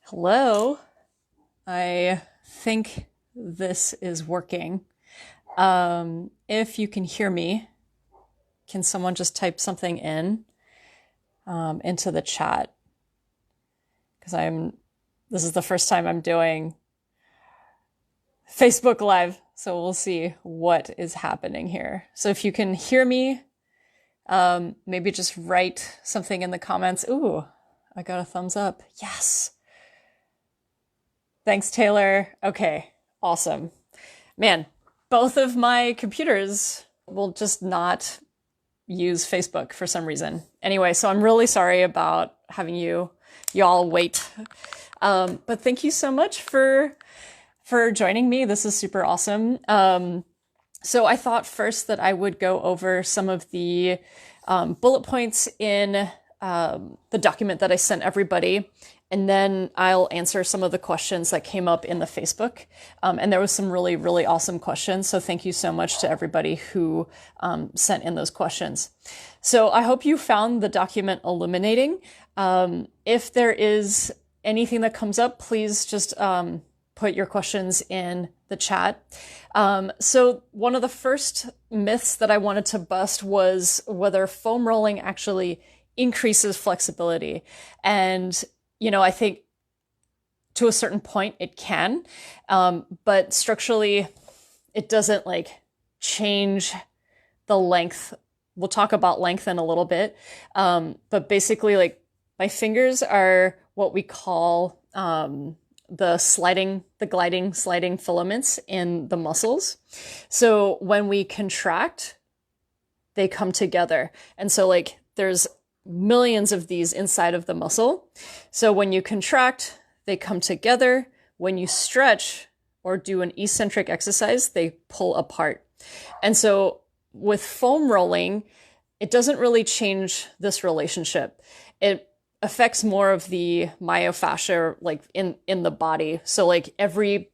Hello. I think this is working. If you can hear me, can someone just type something in into the chat? Because this is the first time I'm doing Facebook Live, so we'll see what is happening here. So if you can hear me, maybe just write something in the comments. Ooh, I got a thumbs up. Yes. Thanks, Taylor. Okay, awesome. Man, both of my computers will just not use Facebook for some reason. Anyway, so I'm really sorry about having y'all wait. But thank you so much for joining me. This is super awesome. So I thought first that I would go over some of the bullet points in the document that I sent everybody. And then I'll answer some of the questions that came up in the Facebook. And there was some really, really awesome questions. So thank you so much to everybody who sent in those questions. So I hope you found the document illuminating. If there is anything that comes up, please just put your questions in the chat. So one of the first myths that I wanted to bust was whether foam rolling actually increases flexibility. And I think to a certain point it can, but structurally it doesn't change the length. We'll talk about length in a little bit. But basically my fingers are what we call the gliding sliding filaments in the muscles. So when we contract, they come together. And so there's millions of these inside of the muscle. So when you contract, they come together. When you stretch or do an eccentric exercise, they pull apart. And so with foam rolling, it doesn't really change this relationship. It affects more of the myofascia in the body. So every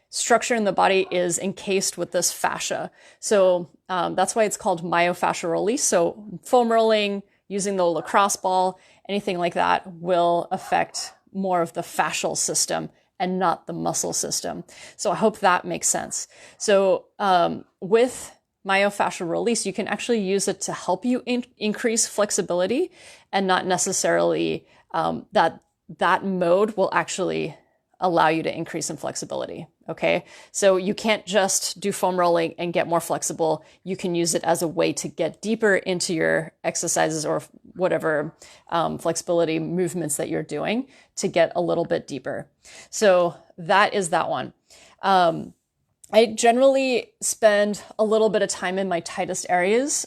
structure in the body is encased with this fascia. So that's why it's called myofascial release. So foam rolling, using the lacrosse ball, anything like that will affect more of the fascial system and not the muscle system. So I hope that makes sense. So with myofascial release, you can actually use it to help you increase flexibility, and not necessarily that mode will actually allow you to increase in flexibility. Okay, so you can't just do foam rolling and get more flexible. You can use it as a way to get deeper into your exercises or whatever flexibility movements that you're doing to get a little bit deeper. So that is that one. I generally spend a little bit of time in my tightest areas.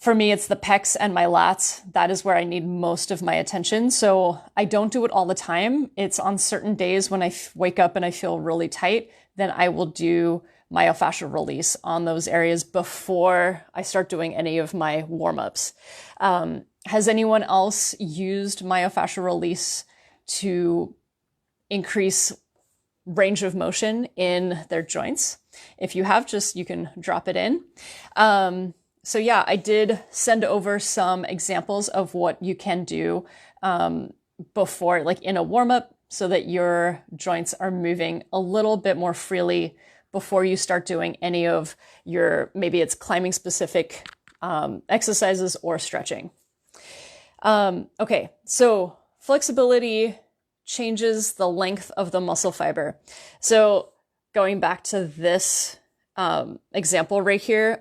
For me, it's the pecs and my lats. That is where I need most of my attention. So I don't do it all the time. It's on certain days when I wake up and I feel really tight, then I will do myofascial release on those areas before I start doing any of my warm-ups. Has anyone else used myofascial release to increase range of motion in their joints? If you have, you can drop it in. So yeah, I did send over some examples of what you can do before, in a warm-up, so that your joints are moving a little bit more freely before you start doing any of maybe it's climbing specific exercises or stretching. Okay, so flexibility changes the length of the muscle fiber. So going back to this example right here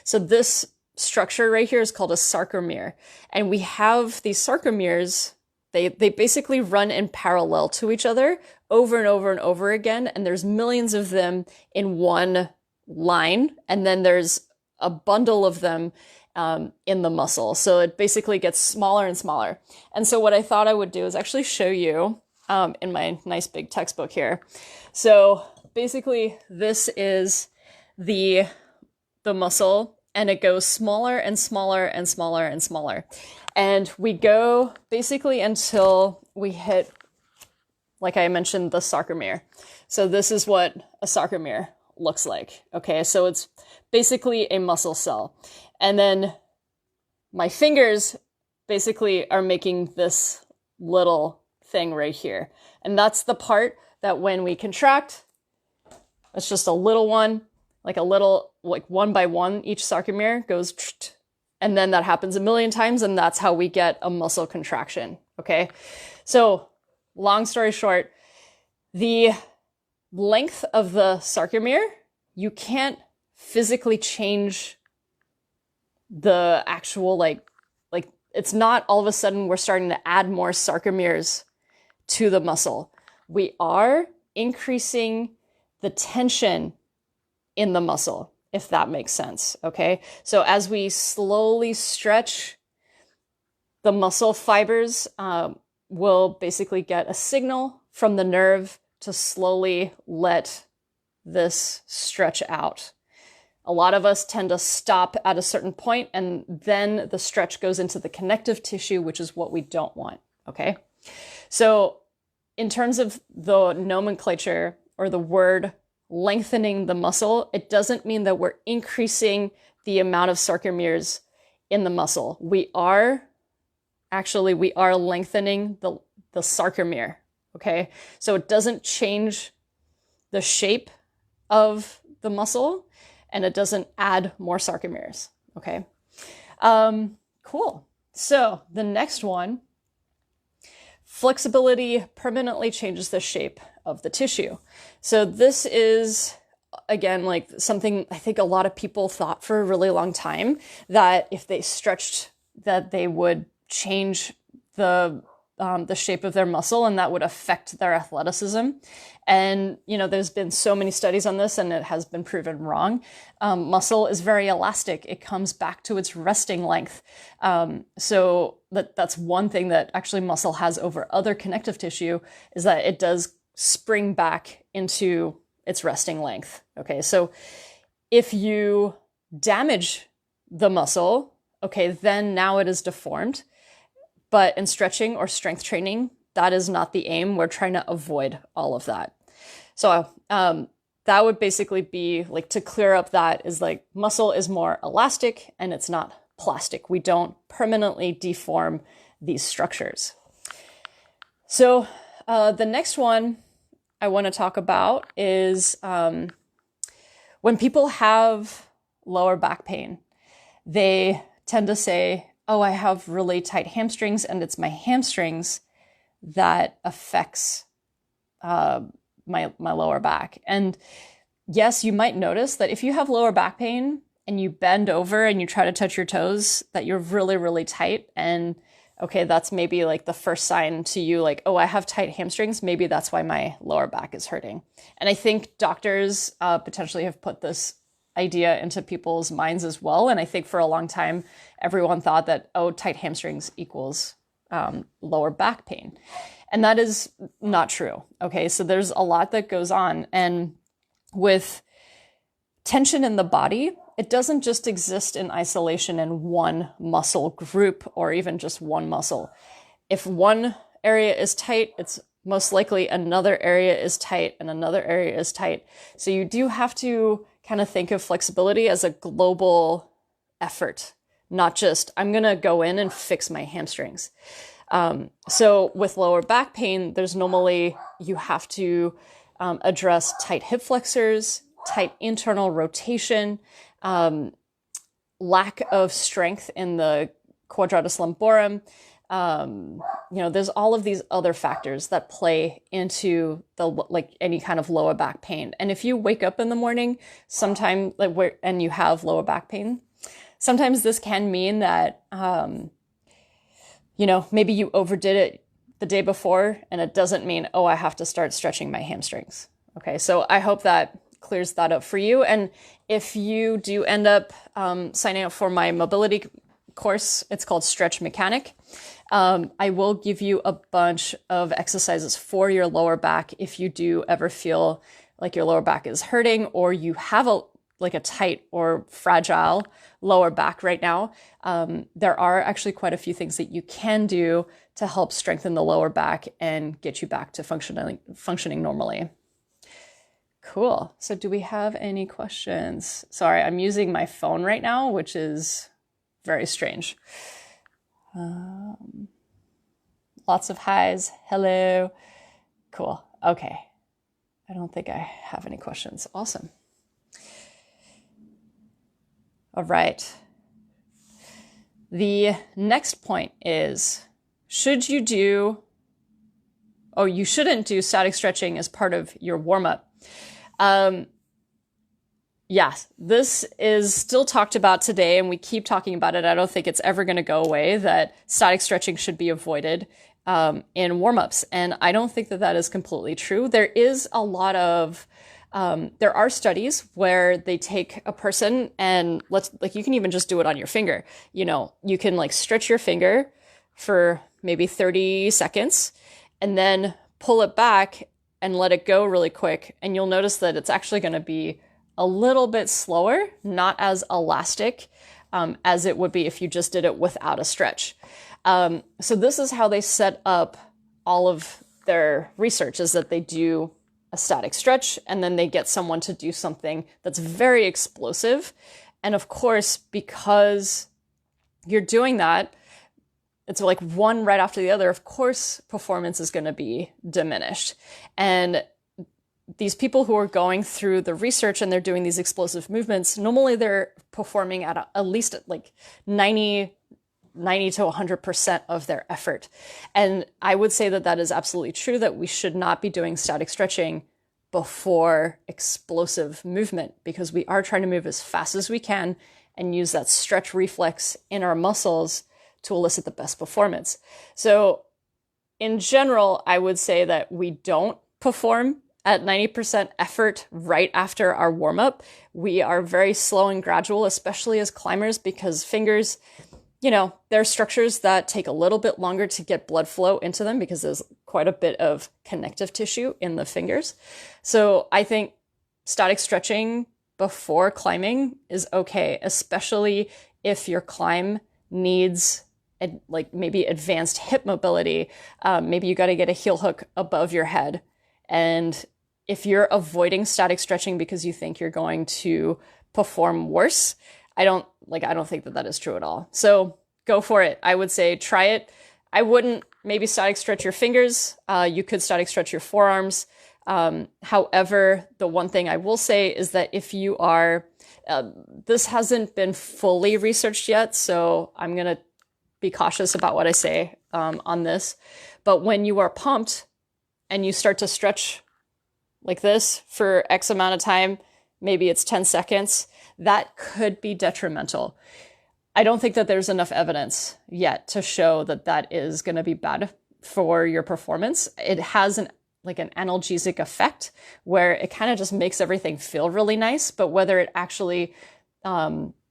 so this structure right here is called a sarcomere. And we have these sarcomeres, they basically run in parallel to each other over and over and over again. And there's millions of them in one line. And then there's a bundle of them in the muscle. So it basically gets smaller and smaller. And so what I thought I would do is actually show you in my nice big textbook here. So basically this is the muscle, and it goes smaller and smaller and smaller and smaller. And we go basically until we hit, like I mentioned, the sarcomere. So this is what a sarcomere looks like. Okay, so it's basically a muscle cell. And then my fingers basically are making this little thing right here. And that's the part that when we contract, it's just a little one, like one by one, each sarcomere goes, and then that happens a million times, and that's how we get a muscle contraction, okay? So long story short, the length of the sarcomere, you can't physically change the actual, like it's not all of a sudden we're starting to add more sarcomeres to the muscle. We are increasing the tension in the muscle, if that makes sense, okay? So as we slowly stretch, the muscle fibers will basically get a signal from the nerve to slowly let this stretch out. A lot of us tend to stop at a certain point, and then the stretch goes into the connective tissue, which is what we don't want, okay? So in terms of the nomenclature or the word lengthening the muscle, it doesn't mean that we're increasing the amount of sarcomeres in the muscle. We are lengthening the sarcomere, okay? So it doesn't change the shape of the muscle, and it doesn't add more sarcomeres, okay? Cool. So the next one, flexibility permanently changes the shape of the tissue. So this is, again, like something I think a lot of people thought for a really long time, that if they stretched, that they would change the shape of their muscle, and that would affect their athleticism. And, there's been so many studies on this, and it has been proven wrong. Muscle is very elastic. It comes back to its resting length. So that's one thing that actually muscle has over other connective tissue, is that it does spring back into its resting length. Okay, so if you damage the muscle, okay, then now it is deformed. But in stretching or strength training, that is not the aim. We're trying to avoid all of that. So that would basically be like, to clear up that, is like muscle is more elastic and it's not plastic. We don't permanently deform these structures. So the next one I want to talk about is when people have lower back pain, they tend to say, oh, I have really tight hamstrings, and it's my hamstrings that affects my lower back. And yes, you might notice that if you have lower back pain and you bend over and you try to touch your toes, that you're really, really tight. And okay, that's maybe like the first sign to you, like, oh, I have tight hamstrings. Maybe that's why my lower back is hurting. And I think doctors potentially have put this idea into people's minds as well. And I think for a long time, everyone thought that, oh, tight hamstrings equals lower back pain. And that is not true. Okay, so there's a lot that goes on. And with tension in the body, it doesn't just exist in isolation in one muscle group or even just one muscle. If one area is tight, it's most likely another area is tight and another area is tight. So you do have to kind of think of flexibility as a global effort, not just, I'm going to go in and fix my hamstrings. So with lower back pain, there's normally, you have to address tight hip flexors, tight internal rotation, lack of strength in the quadratus lumborum. There's all of these other factors that play into any kind of lower back pain. And if you wake up in the morning sometime and you have lower back pain, sometimes this can mean that, maybe you overdid it the day before, and it doesn't mean, oh, I have to start stretching my hamstrings. Okay, so I hope that clears that up for you. And if you do end up signing up for my mobility course, it's called Stretch Mechanic. I will give you a bunch of exercises for your lower back if you do ever feel like your lower back is hurting, or you have a tight or fragile lower back right now. There are actually quite a few things that you can do to help strengthen the lower back and get you back to functioning normally. Cool. So do we have any questions? Sorry, I'm using my phone right now, which is very strange. Lots of highs. Hello. Cool. Okay. I don't think I have any questions. Awesome. All right. The next point is, you shouldn't do static stretching as part of your warm-up. Yes, this is still talked about today, and we keep talking about it. I don't think it's ever going to go away, that static stretching should be avoided in warm-ups. And I don't think that is completely true. There is a lot of, there are studies where they take a person and you can even just do it on your finger. You can stretch your finger for maybe 30 seconds and then pull it back and let it go really quick. And you'll notice that it's actually going to be a little bit slower, not as elastic as it would be if you just did it without a stretch. So this is how they set up all of their research, is that they do a static stretch and then they get someone to do something that's very explosive. And of course, because you're doing that, it's one right after the other, of course, performance is going to be diminished. And these people who are going through the research and they're doing these explosive movements, normally they're performing at least 90 to 100% of their effort. And I would say that is absolutely true, that we should not be doing static stretching before explosive movement, because we are trying to move as fast as we can and use that stretch reflex in our muscles to elicit the best performance. So in general, I would say that we don't perform at 90% effort right after our warm-up. We are very slow and gradual, especially as climbers, because fingers, they're structures that take a little bit longer to get blood flow into them because there's quite a bit of connective tissue in the fingers. So I think static stretching before climbing is okay, especially if your climb needs maybe advanced hip mobility. Maybe you got to get a heel hook above your head. And if you're avoiding static stretching because you think you're going to perform worse, I don't think that is true at all. So go for it. I would say try it. I wouldn't maybe static stretch your fingers. You could static stretch your forearms. However, the one thing I will say is that if you are, this hasn't been fully researched yet, so I'm going to be cautious about what I say on this. But when you are pumped and you start to stretch like this for X amount of time, maybe it's 10 seconds, that could be detrimental. I don't think that there's enough evidence yet to show that is going to be bad for your performance. It has an analgesic effect where it kind of just makes everything feel really nice, but whether it actually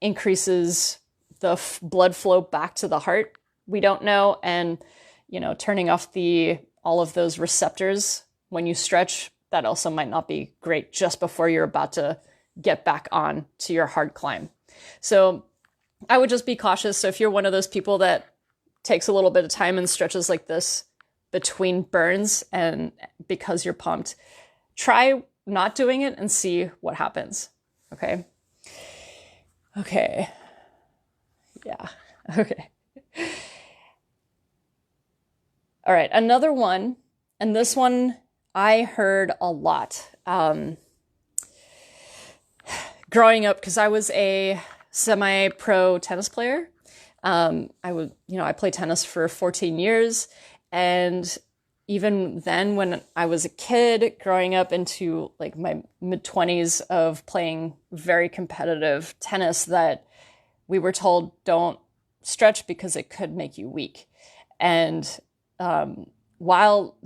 increases the blood flow back to the heart, we don't know. And, turning off all of those receptors when you stretch, that also might not be great just before you're about to get back on to your hard climb. So I would just be cautious. So if you're one of those people that takes a little bit of time and stretches like this between burns and because you're pumped, try not doing it and see what happens. Okay. Yeah. Okay. All right. Another one, and this one I heard a lot growing up because I was a semi-pro tennis player. I played tennis for 14 years. And even then, when I was a kid growing up into my mid-20s of playing very competitive tennis, that we were told don't stretch because it could make you weak. And while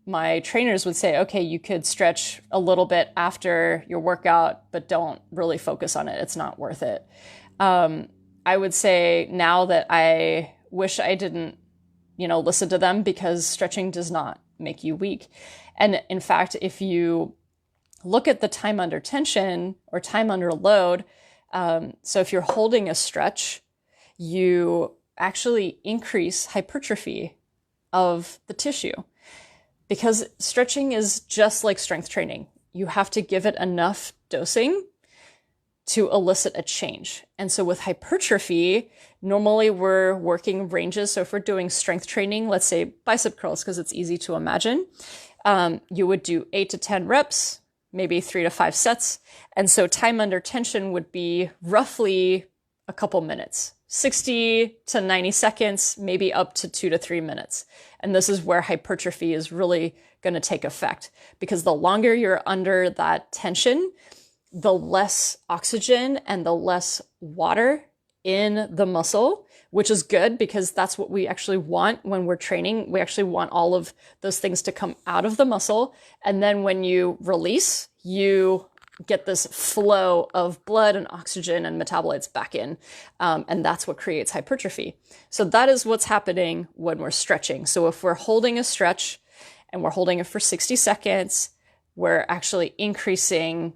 my trainers would say, okay, you could stretch a little bit after your workout, but don't really focus on it. It's not worth it. I would say now that I wish I didn't, listen to them, because stretching does not make you weak. And in fact, if you look at the time under tension or time under load, so if you're holding a stretch, you actually increase hypertrophy of the tissue, because stretching is just like strength training. You have to give it enough dosing to elicit a change. And so with hypertrophy, normally we're working ranges. So if we're doing strength training, let's say bicep curls, because it's easy to imagine, you would do 8 to 10 reps, maybe 3 to 5 sets. And so time under tension would be roughly a couple minutes, 60 to 90 seconds, maybe up to 2 to 3 minutes. And this is where hypertrophy is really going to take effect, because the longer you're under that tension, the less oxygen and the less water in the muscle, which is good because that's what we actually want when we're training. We actually want all of those things to come out of the muscle. And then when you release, you get this flow of blood and oxygen and metabolites back in. And that's what creates hypertrophy. So that is what's happening when we're stretching. So if we're holding a stretch and we're holding it for 60 seconds, we're actually increasing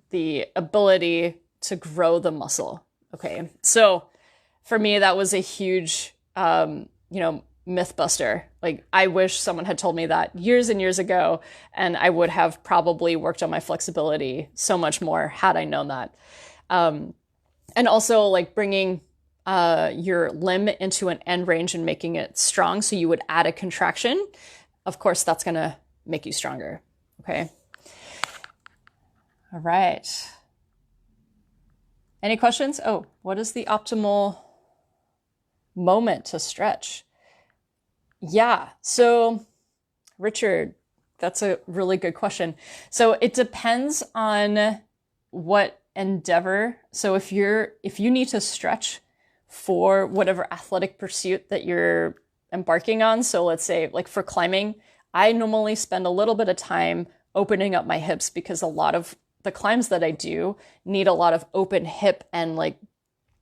the ability to grow the muscle. Okay. So for me, that was a huge, myth buster. Like, I wish someone had told me that years and years ago, and I would have probably worked on my flexibility so much more had I known that. And also like bringing your limb into an end range and making it strong. So you would add a contraction. Of course, that's going to make you stronger. Okay. All right. Any questions? Oh, what is the optimal moment to stretch? Yeah. So, Richard, that's a really good question. So it depends on what endeavor. So if you need to stretch for whatever athletic pursuit that you're embarking on, so let's say like for climbing, I normally spend a little bit of time opening up my hips because a lot of the climbs that I do need a lot of open hip and like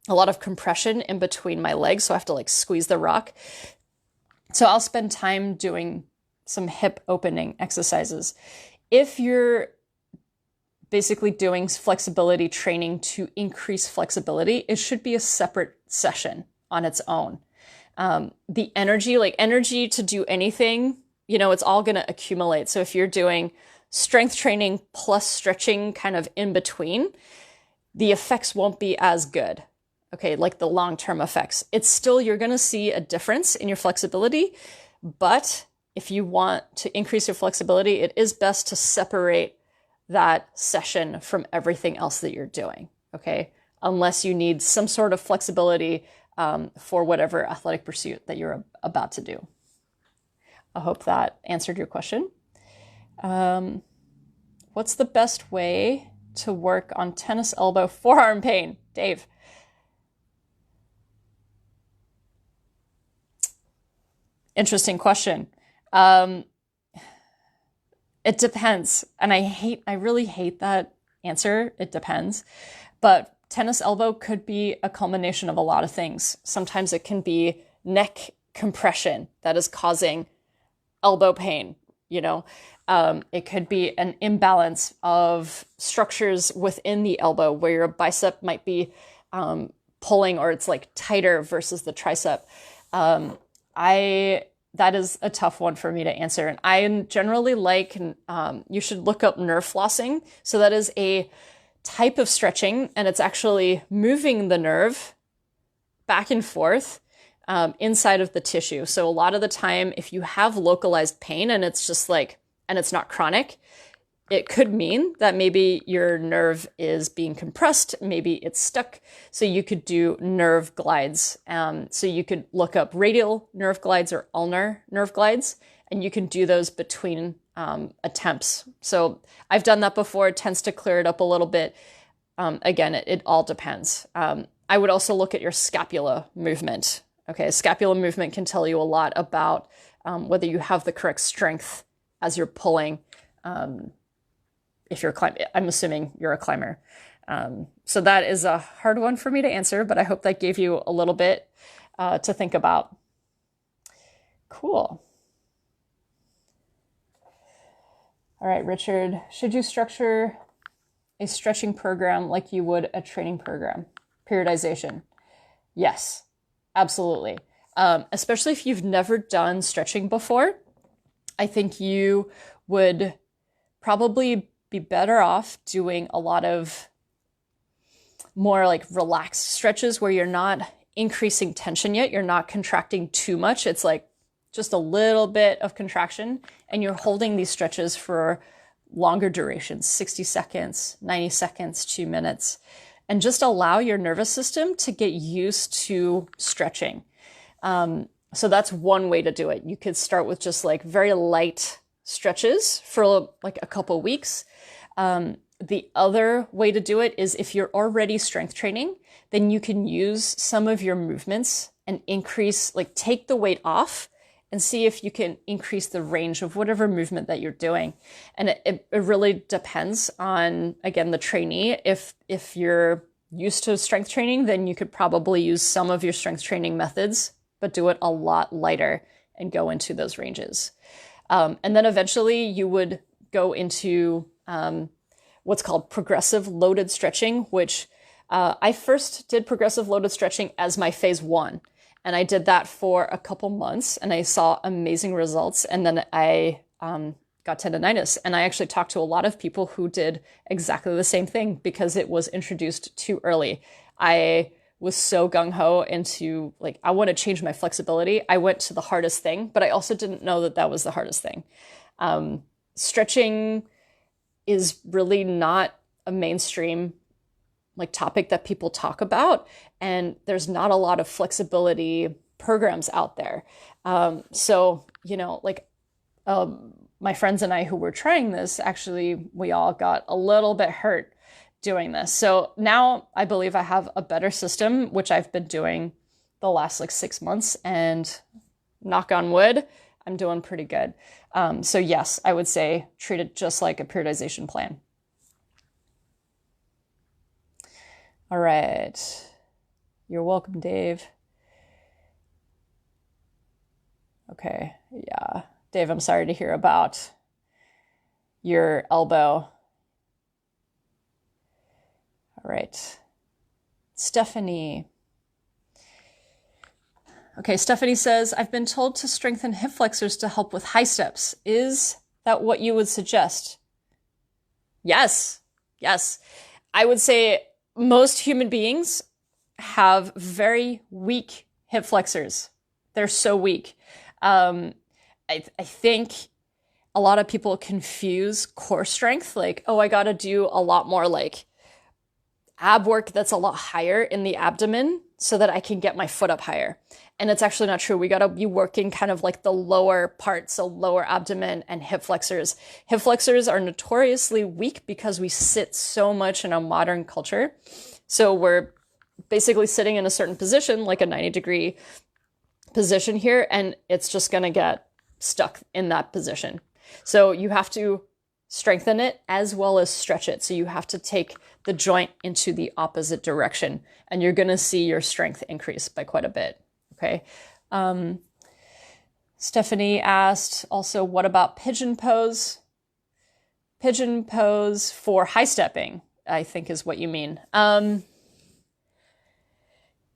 a lot of compression in between my legs. So I have to like squeeze the rock. So I'll spend time doing some hip opening exercises. If you're basically doing flexibility training to increase flexibility, it should be a separate session on its own. The energy to do anything, it's all going to accumulate. So if you're doing strength training plus stretching kind of in between, the effects won't be as good. Okay, like the long-term effects. It's still, you're going to see a difference in your flexibility, but if you want to increase your flexibility, it is best to separate that session from everything else that you're doing, okay? Unless you need some sort of flexibility for whatever athletic pursuit that you're about to do. I hope that answered your question. What's the best way to work on tennis elbow forearm pain? Dave. Interesting question. It depends. And I really hate that answer. It depends. But tennis elbow could be a culmination of a lot of things. Sometimes it can be neck compression that is causing elbow pain, it could be an imbalance of structures within the elbow where your bicep might be pulling, or it's like tighter versus the tricep. That is a tough one for me to answer. And I generally like, you should look up nerve flossing. So that is a type of stretching, and it's actually moving the nerve back and forth inside of the tissue. So a lot of the time, if you have localized pain and it's just like, and it's not chronic, it could mean that maybe your nerve is being compressed, maybe it's stuck. So you could do nerve glides. So you could look up radial nerve glides or ulnar nerve glides, and you can do those between attempts. So I've done that before. It tends to clear it up a little bit. Again, it all depends. I would also look at your scapula movement. Okay, scapula movement can tell you a lot about whether you have the correct strength as you're pulling. If you're climbing, I'm assuming you're a climber. So that is a hard one for me to answer, but I hope that gave you a little bit to think about. Cool. All right, Richard, should you structure a stretching program like you would a training program? Periodization. Yes, absolutely. Especially if you've never done stretching before, I think you would probably be better off doing a lot of more like relaxed stretches where you're not increasing tension yet. You're not contracting too much. It's like just a little bit of contraction, and you're holding these stretches for longer durations, 60 seconds, 90 seconds, 2 minutes, and just allow your nervous system to get used to stretching. So that's one way to do it. You could start with just like very light stretches for like a couple weeks. The other way to do it is if you're already strength training, then you can use some of your movements and increase, like take the weight off and see if you can increase the range of whatever movement that you're doing. And it really depends on, again, the trainee. If you're used to strength training, then you could probably use some of your strength training methods, but do it a lot lighter and go into those ranges. And then eventually you would go into what's called progressive loaded stretching, which I first did progressive loaded stretching as my phase 1. And I did that for a couple months and I saw amazing results. And then I got tendonitis. And I actually talked to a lot of people who did exactly the same thing because it was introduced too early. I was so gung-ho into like, I want to change my flexibility. I went to the hardest thing, but I also didn't know that that was the hardest thing. Stretching is really not a mainstream like topic that people talk about. And there's not a lot of flexibility programs out there. So, you know, like my friends and I who were trying this, actually, we all got a little bit hurt doing this. So now I believe I have a better system, which I've been doing the last like 6 months, and knock on wood, I'm doing pretty good. So yes, I would say treat it just like a periodization plan. All right. You're welcome, Dave. Okay. Yeah. Dave, I'm sorry to hear about your elbow. All right. Stephanie. Okay, Stephanie says, I've been told to strengthen hip flexors to help with high steps. Is that what you would suggest? Yes. Yes. I would say most human beings have very weak hip flexors. They're so weak. I think a lot of people confuse core strength, like, oh, I got to do a lot more like ab work that's a lot higher in the abdomen so that I can get my foot up higher. And it's actually not true. We got to be working kind of like the lower parts, so lower abdomen and hip flexors. Hip flexors are notoriously weak because we sit so much in a modern culture. So we're basically sitting in a certain position, like a 90-degree position here, and it's just going to get stuck in that position. So you have to strengthen it as well as stretch it. So you have to take the joint into the opposite direction, and you're going to see your strength increase by quite a bit. Okay. Stephanie asked also, what about pigeon pose? Pigeon pose for high stepping, I think is what you mean.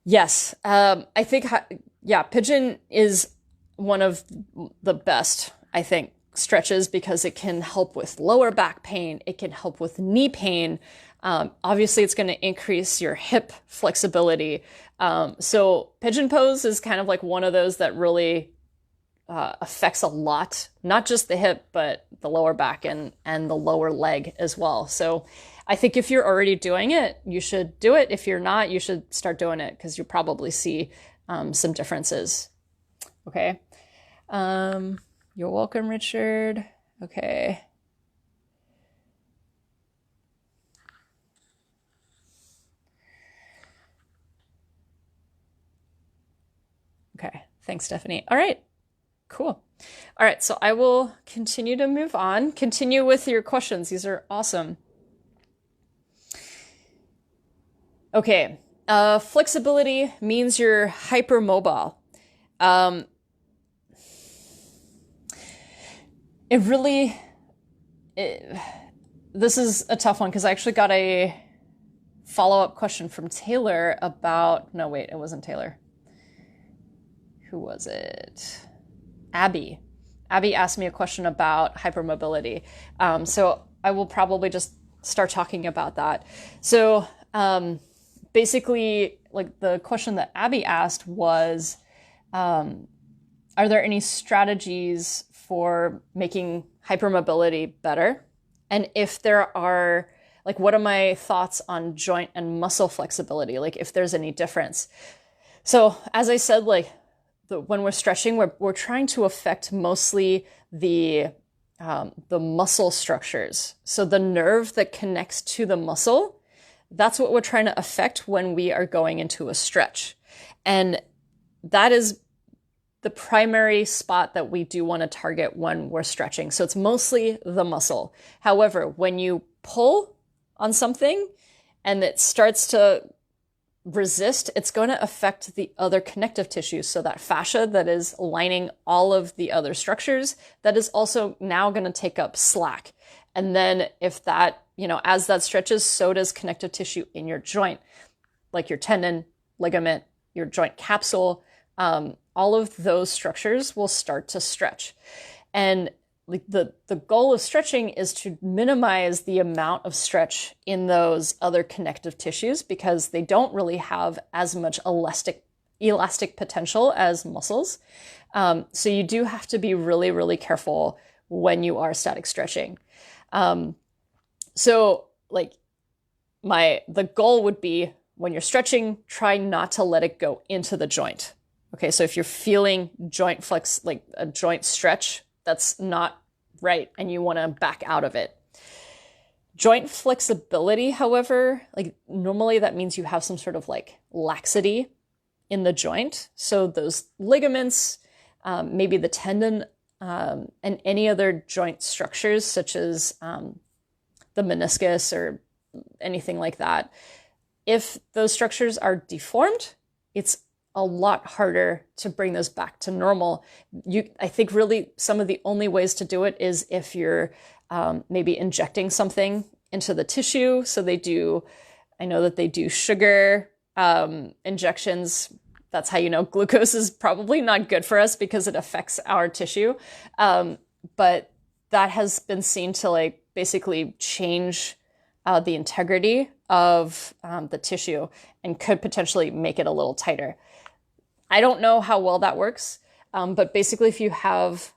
Yes. I think, yeah, pigeon is one of the best, I think, stretches because it can help with lower back pain. It can help with knee pain. Obviously, it's going to increase your hip flexibility. So pigeon pose is kind of like one of those that really affects a lot, not just the hip, but the lower back and the lower leg as well. So I think if you're already doing it, you should do it. If you're not, you should start doing it because you'll probably see some differences. Okay. You're welcome, Richard. Okay. Okay. Thanks, Stephanie. All right. Cool. All right. So I will continue to move on. Continue with your questions. These are awesome. Okay. Flexibility means you're hypermobile. This is a tough one because I actually got a follow-up question from Taylor about, no, wait, it wasn't Taylor. Who was it? Abby. Abby asked me a question about hypermobility. So I will probably just start talking about that. So basically, like the question that Abby asked was, are there any strategies for making hypermobility better? And if there are, like, what are my thoughts on joint and muscle flexibility? Like, if there's any difference. So, as I said, like, when we're stretching, we're trying to affect mostly the muscle structures. So the nerve that connects to the muscle, that's what we're trying to affect when we are going into a stretch. And that is the primary spot that we do want to target when we're stretching. So it's mostly the muscle. However, when you pull on something and it starts to resist, it's going to affect the other connective tissues. So that fascia that is lining all of the other structures, that is also now going to take up slack. And then if that, as that stretches, so does connective tissue in your joint, like your tendon, ligament, your joint capsule. All of those structures will start to stretch. And like the goal of stretching is to minimize the amount of stretch in those other connective tissues because they don't really have as much elastic potential as muscles. So you do have to be really, really careful when you are static stretching. So like the goal would be when you're stretching, try not to let it go into the joint. Okay, so if you're feeling joint flex, like a joint stretch, that's not right, and you want to back out of it. Joint flexibility, however, like normally that means you have some sort of like laxity in the joint. So those ligaments, maybe the tendon, and any other joint structures such as the meniscus or anything like that, if those structures are deformed, it's a lot harder to bring those back to normal. I think really some of the only ways to do it is if you're maybe injecting something into the tissue. So I know that they do sugar injections. That's how you know glucose is probably not good for us because it affects our tissue. But that has been seen to like basically change the integrity of the tissue and could potentially make it a little tighter. I don't know how well that works, but basically if you have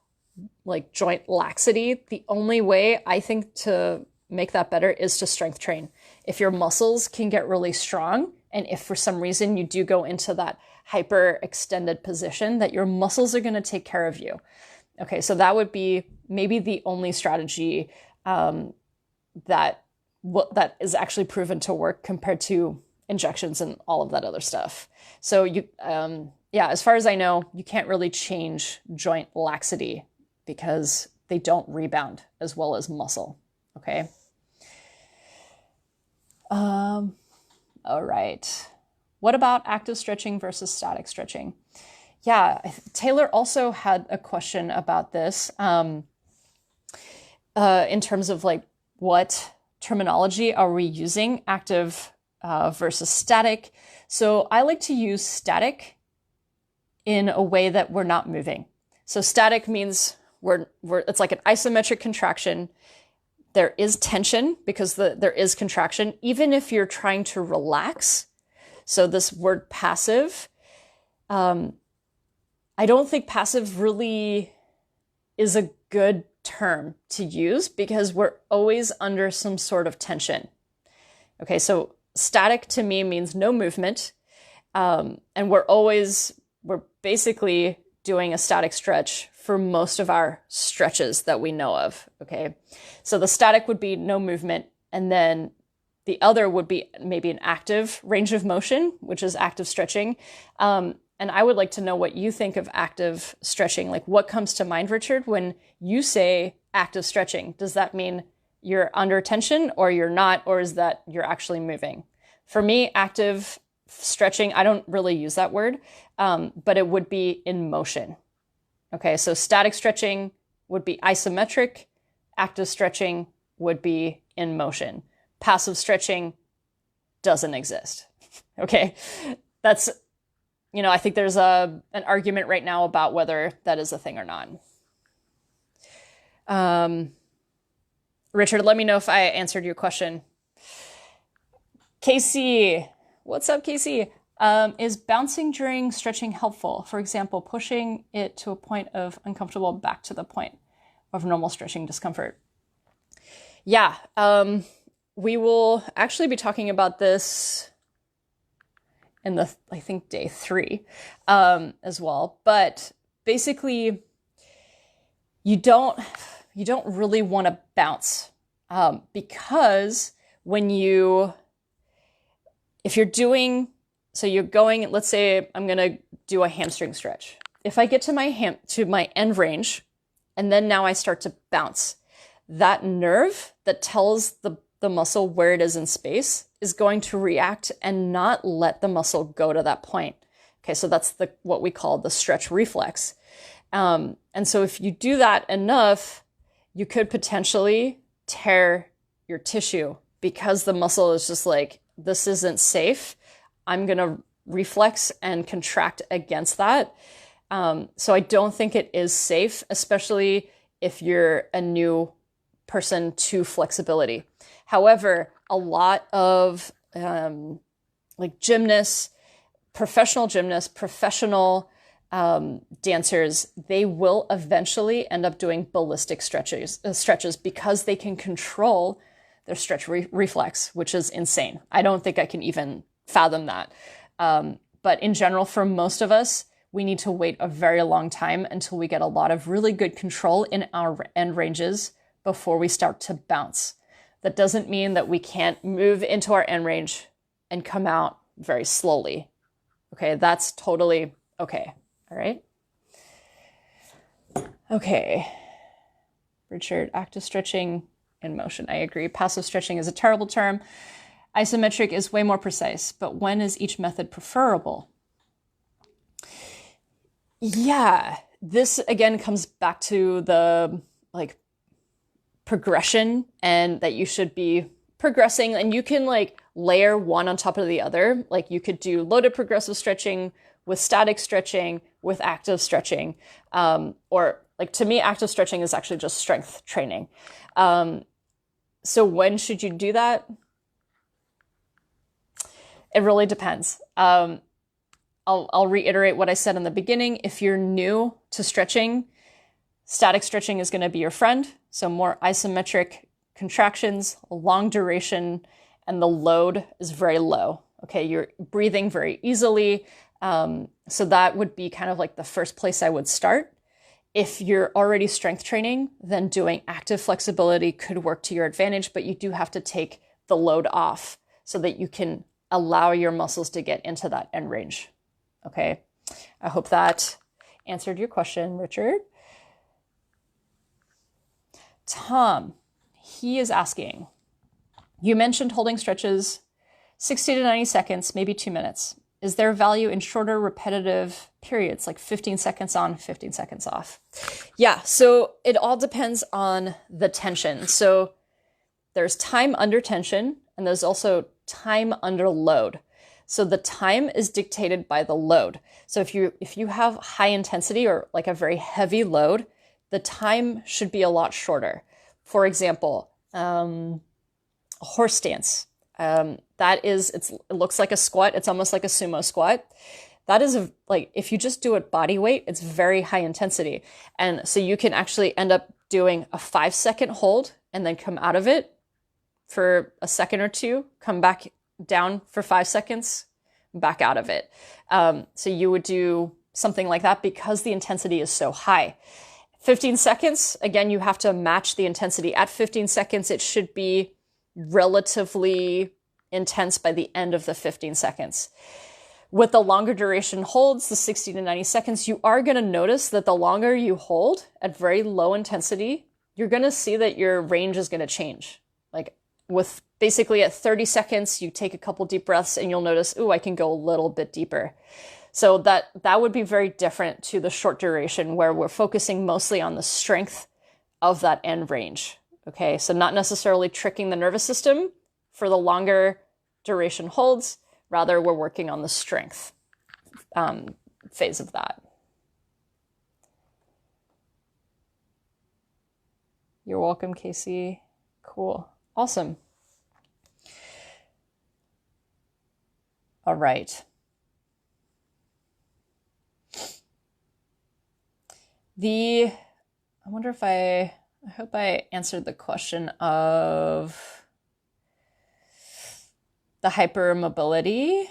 like joint laxity, the only way I think to make that better is to strength train. If your muscles can get really strong, and if for some reason you do go into that hyper extended position, that your muscles are going to take care of you. Okay, so that would be maybe the only strategy that is actually proven to work compared to injections and all of that other stuff. So as far as I know, you can't really change joint laxity because they don't rebound as well as muscle. Okay. All right. What about active stretching versus static stretching? Yeah, Taylor also had a question about this in terms of like what terminology are we using, active versus static. So I like to use static in a way that we're not moving. So static means it's like an isometric contraction. There is tension because there is contraction, even if you're trying to relax. So this word passive, I don't think passive really is a good term to use because we're always under some sort of tension. Okay, so static to me means no movement. And we're basically doing a static stretch for most of our stretches that we know of. Okay, so the static would be no movement. And then the other would be maybe an active range of motion, which is active stretching. And I would like to know what you think of active stretching. Like what comes to mind, Richard, when you say active stretching? Does that mean you're under tension or you're not, or is that you're actually moving? For me, active stretching, I don't really use that word, but it would be in motion. Okay, so static stretching would be isometric. Active stretching would be in motion. Passive stretching doesn't exist. Okay, that's, I think there's an argument right now about whether that is a thing or not. Richard, let me know if I answered your question. Casey, What's up, Casey? Is bouncing during stretching helpful? For example, pushing it to a point of uncomfortable back to the point of normal stretching discomfort. Yeah, we will actually be talking about this in the, I think, day 3 as well. But basically, you don't really want to bounce because if you're doing, so you're going, let's say I'm going to do a hamstring stretch. If I get to my end range and then now I start to bounce, that nerve that tells the muscle where it is in space is going to react and not let the muscle go to that point. Okay, so that's what we call the stretch reflex. And so if you do that enough, you could potentially tear your tissue because the muscle is just like, this isn't safe. I'm going to reflex and contract against that. So I don't think it is safe, especially if you're a new person to flexibility. However, a lot of like gymnasts, professional dancers, they will eventually end up doing ballistic stretches because they can control their stretch reflex, which is insane. I don't think I can even fathom that. But in general, for most of us, we need to wait a very long time until we get a lot of really good control in our end ranges before we start to bounce. That doesn't mean that we can't move into our end range and come out very slowly. Okay, that's totally okay. All right. Okay. Richard, active stretching in motion. I agree. Passive stretching is a terrible term. Isometric is way more precise, but when is each method preferable? Yeah, this again comes back to the like progression and that you should be progressing, and you can like layer one on top of the other. Like you could do loaded progressive stretching with static stretching with active stretching, or like to me, active stretching is actually just strength training. So when should you do that? It really depends. I'll reiterate what I said in the beginning. If you're new to stretching, static stretching is going to be your friend. So more isometric contractions, long duration, and the load is very low. Okay, you're breathing very easily. So that would be kind of like the first place I would start. If you're already strength training, then doing active flexibility could work to your advantage, but you do have to take the load off so that you can allow your muscles to get into that end range. Okay, I hope that answered your question, Richard. Tom, he is asking, you mentioned holding stretches 60 to 90 seconds, maybe 2 minutes. Is there value in shorter repetitive periods, like 15 seconds on, 15 seconds off? Yeah, so it all depends on the tension. So there's time under tension, and there's also time under load. So the time is dictated by the load. So if you have high intensity or like a very heavy load, the time should be a lot shorter. For example, a horse stance. It looks like a squat. It's almost like a sumo squat. That is like, if you just do it body weight, it's very high intensity. And so you can actually end up doing a 5-second hold and then come out of it for a second or two, come back down for 5 seconds, back out of it. So you would do something like that because the intensity is so high. 15 seconds, again, you have to match the intensity. At 15 seconds, it should be relatively intense by the end of the 15 seconds. With the longer duration holds, the 60 to 90 seconds, you are going to notice that the longer you hold at very low intensity, you're going to see that your range is going to change. Like with basically at 30 seconds, you take a couple deep breaths and you'll notice, ooh, I can go a little bit deeper. So that would be very different to the short duration where we're focusing mostly on the strength of that end range. Okay, so not necessarily tricking the nervous system for the longer duration holds. Rather, we're working on the strength phase of that. You're welcome, Casey. Cool. Awesome. All right. I wonder if I hope I answered the question of the hypermobility.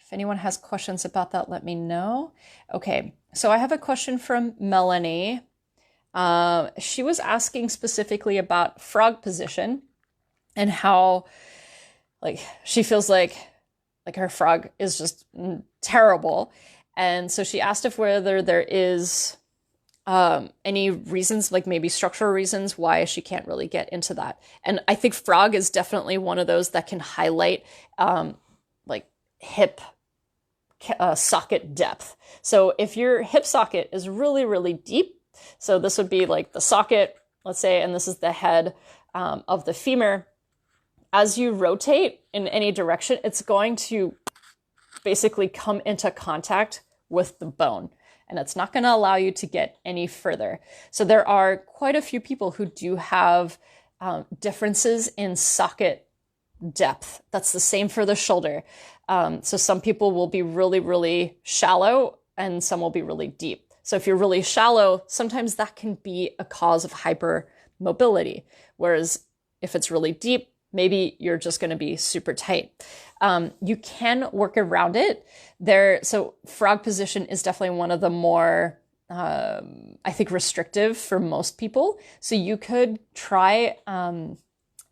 If anyone has questions about that, let me know. Okay, so I have a question from Melanie. She was asking specifically about frog position and how, like, she feels like her frog is just terrible. And so she asked if whether there is any reasons, like maybe structural reasons why she can't really get into that. And I think frog is definitely one of those that can highlight like hip socket depth. So if your hip socket is really, really deep, so this would be like the socket, let's say, and this is the head of the femur. As you rotate in any direction, it's going to basically come into contact with the bone, and it's not going to allow you to get any further. So there are quite a few people who do have differences in socket depth. That's the same for the shoulder. So some people will be really, really shallow and some will be really deep. So if you're really shallow, sometimes that can be a cause of hypermobility. Whereas if it's really deep, maybe you're just going to be super tight. You can work around it. So frog position is definitely one of the more, I think, restrictive for most people. So you could try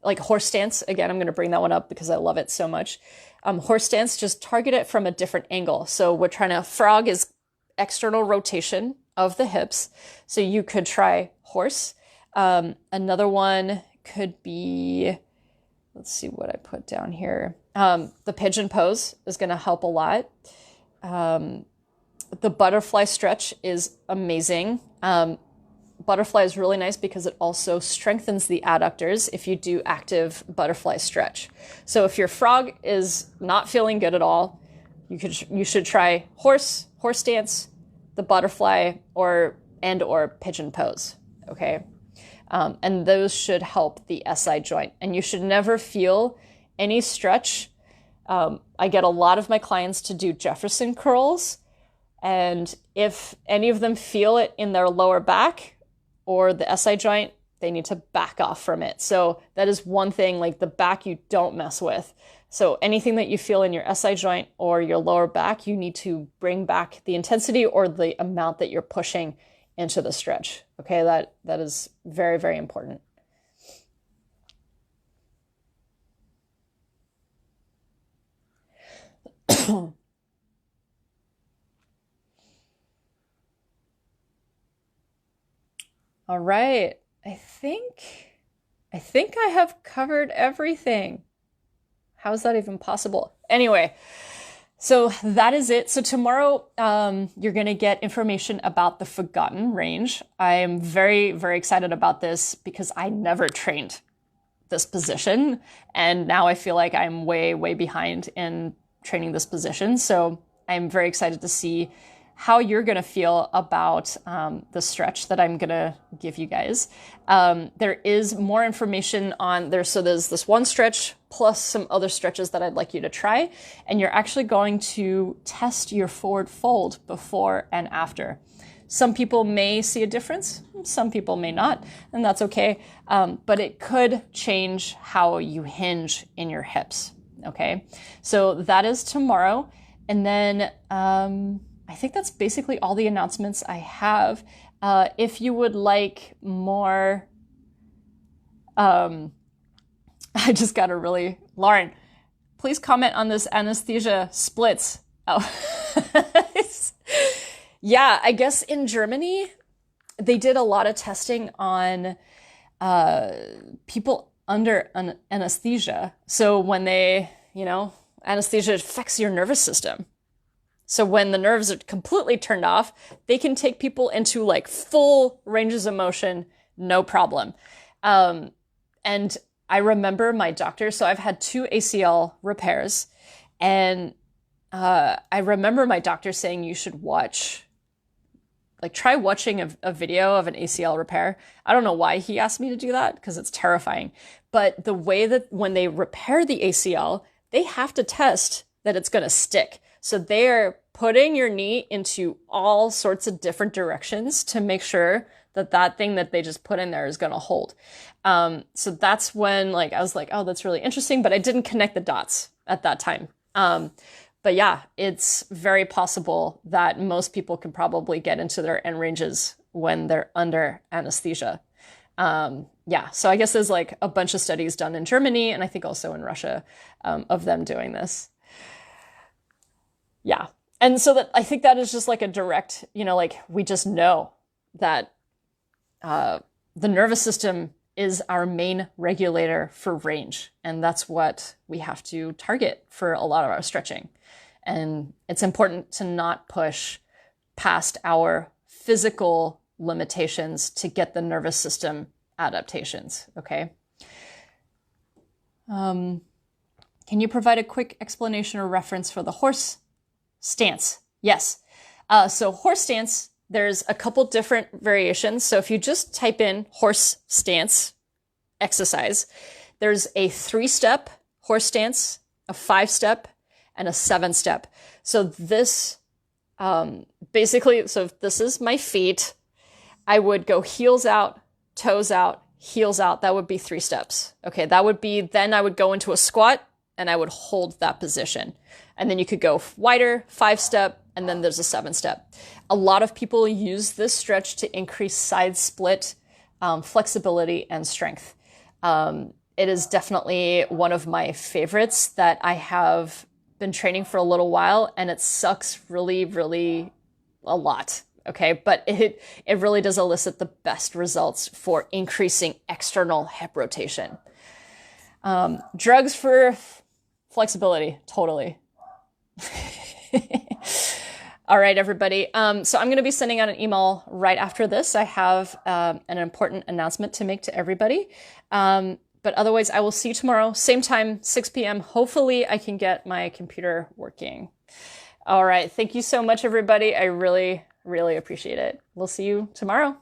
like horse stance. Again, I'm going to bring that one up because I love it so much. Horse stance, just target it from a different angle. So we're trying to, frog is external rotation of the hips. So you could try horse. Another one could be, let's see what I put down here. The pigeon pose is going to help a lot. The butterfly stretch is amazing. Butterfly is really nice because it also strengthens the adductors if you do active butterfly stretch. So if your frog is not feeling good at all, you should try horse stance, the butterfly, or pigeon pose. Okay. And those should help the SI joint. And you should never feel any stretch. I get a lot of my clients to do Jefferson curls. And if any of them feel it in their lower back or the SI joint, they need to back off from it. So that is one thing, like the back you don't mess with. So anything that you feel in your SI joint or your lower back, you need to bring back the intensity or the amount that you're pushing into the stretch. Okay, that is very, very important. All right. I think I have covered everything. How is that even possible? Anyway, so that is it. So tomorrow, you're going to get information about the forgotten range. I am very, very excited about this because I never trained this position. And now I feel like I'm way, way behind in training this position. So I'm very excited to see how you're going to feel about the stretch that I'm going to give you guys. There is more information on there. So there's this one stretch plus some other stretches that I'd like you to try. And you're actually going to test your forward fold before and after. Some people may see a difference. Some people may not, and that's okay. But it could change how you hinge in your hips. Okay. So that is tomorrow. And then, I think that's basically all the announcements I have. If you would like more, I just got a really, Lauren, please comment on this anesthesia splits. Oh, yeah, I guess in Germany, they did a lot of testing on people under anesthesia. So when anesthesia affects your nervous system. So when the nerves are completely turned off, they can take people into like full ranges of motion, no problem. And I remember my doctor, so I've had 2 ACL repairs, and I remember my doctor saying you should try watching a video of an ACL repair. I don't know why he asked me to do that, because it's terrifying. But the way that when they repair the ACL, they have to test that it's going to stick. So they're putting your knee into all sorts of different directions to make sure that that thing that they just put in there is going to hold. So that's when like I was like, oh, that's really interesting, but I didn't connect the dots at that time. But yeah, it's very possible that most people can probably get into their end ranges when they're under anesthesia. Yeah, so I guess there's like a bunch of studies done in Germany and I think also in Russia of them doing this. Yeah. And so that I think that is just like a direct, like we just know that the nervous system is our main regulator for range. And that's what we have to target for a lot of our stretching. And it's important to not push past our physical limitations to get the nervous system adaptations, okay? Can you provide a quick explanation or reference for the horse stance? Yes. So horse stance, there's a couple different variations. So if you just type in horse stance exercise, there's a 3-step horse stance, a 5-step, and a 7-step. So this basically, so if this is my feet, I would go heels out, toes out, heels out. That would be 3 steps. Okay, that would be, then I would go into a squat and I would hold that position. And then you could go wider, 5-step, and then there's a 7-step. A lot of people use this stretch to increase side split flexibility and strength. It is definitely one of my favorites that I have been training for a little while, and it sucks really, really a lot. Okay, but it really does elicit the best results for increasing external hip rotation. Drugs for flexibility, totally. All right, everybody. So I'm going to be sending out an email right after this. I have an important announcement to make to everybody. But otherwise, I will see you tomorrow, same time, 6 p.m. Hopefully, I can get my computer working. All right. Thank you so much, everybody. I really, really appreciate it. We'll see you tomorrow.